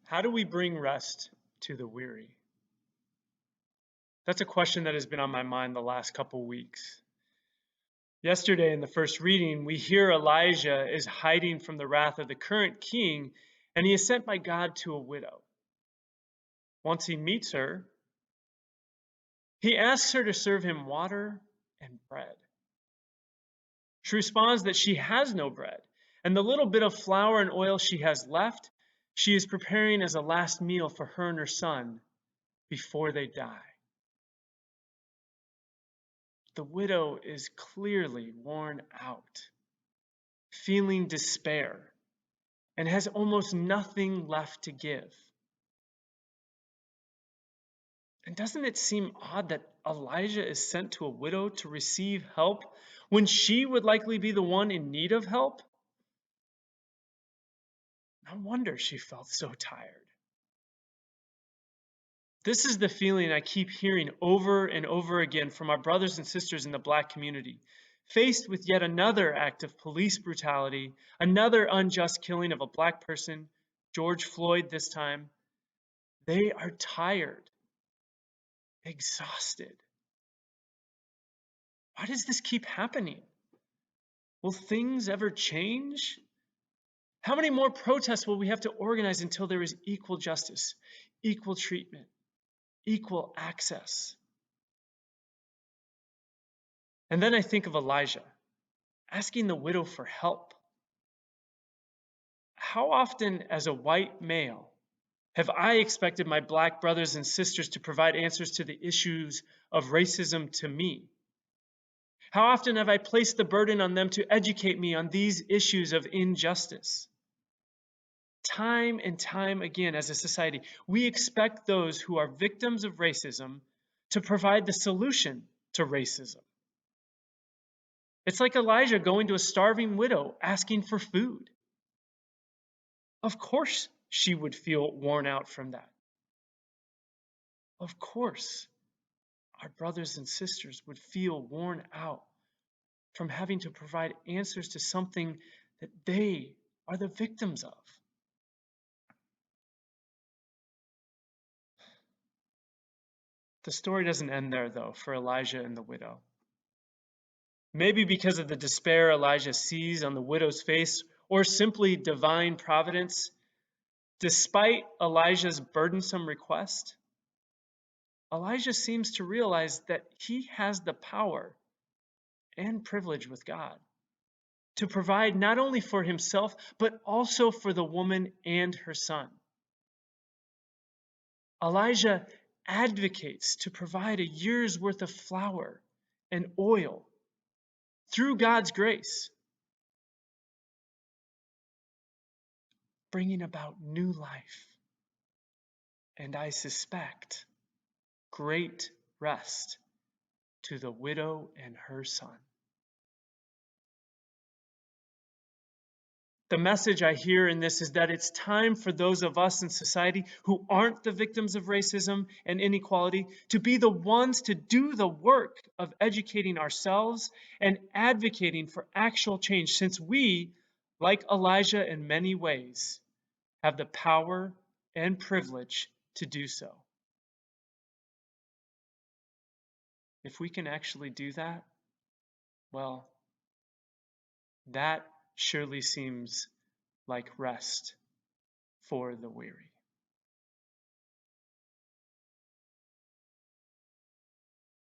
How do we bring rest to the weary? That's a question that has been on my mind the last couple weeks. Yesterday, in the first reading, we hear Elijah is hiding from the wrath of the current king, and he is sent by God to a widow. Once he meets her, he asks her to serve him water and bread. She responds that she has no bread, and the little bit of flour and oil she has left, she is preparing as a last meal for her and her son before they die. The widow is clearly worn out, feeling despair, and has almost nothing left to give. And doesn't it seem odd that Elijah is sent to a widow to receive help when she would likely be the one in need of help? No wonder she felt so tired. This is the feeling I keep hearing over and over again from our brothers and sisters in the Black community, faced with yet another act of police brutality, another unjust killing of a Black person, George Floyd this time. They are tired, exhausted. Why does this keep happening? Will things ever change? How many more protests will we have to organize until there is equal justice, equal treatment, equal access? And then I think of Elijah asking the widow for help. How often, as a white male, have I expected my Black brothers and sisters to provide answers to the issues of racism to me? How often have I placed the burden on them to educate me on these issues of injustice? Time and time again, as a society, we expect those who are victims of racism to provide the solution to racism. It's like Elijah going to a starving widow asking for food. Of course, she would feel worn out from that. Of course, our brothers and sisters would feel worn out from having to provide answers to something that they are the victims of. The story doesn't end there, though, for Elijah and the widow. Maybe because of the despair Elijah sees on the widow's face, or simply divine providence, despite Elijah's burdensome request, Elijah seems to realize that he has the power and privilege with God to provide not only for himself, but also for the woman and her son. Elijah advocates to provide a year's worth of flour and oil through God's grace, bringing about new life, and I suspect great rest to the widow and her son. The message I hear in this is that it's time for those of us in society who aren't the victims of racism and inequality to be the ones to do the work of educating ourselves and advocating for actual change, since we, like Elijah in many ways, have the power and privilege to do so. If we can actually do that, well, that surely seems like rest for the weary.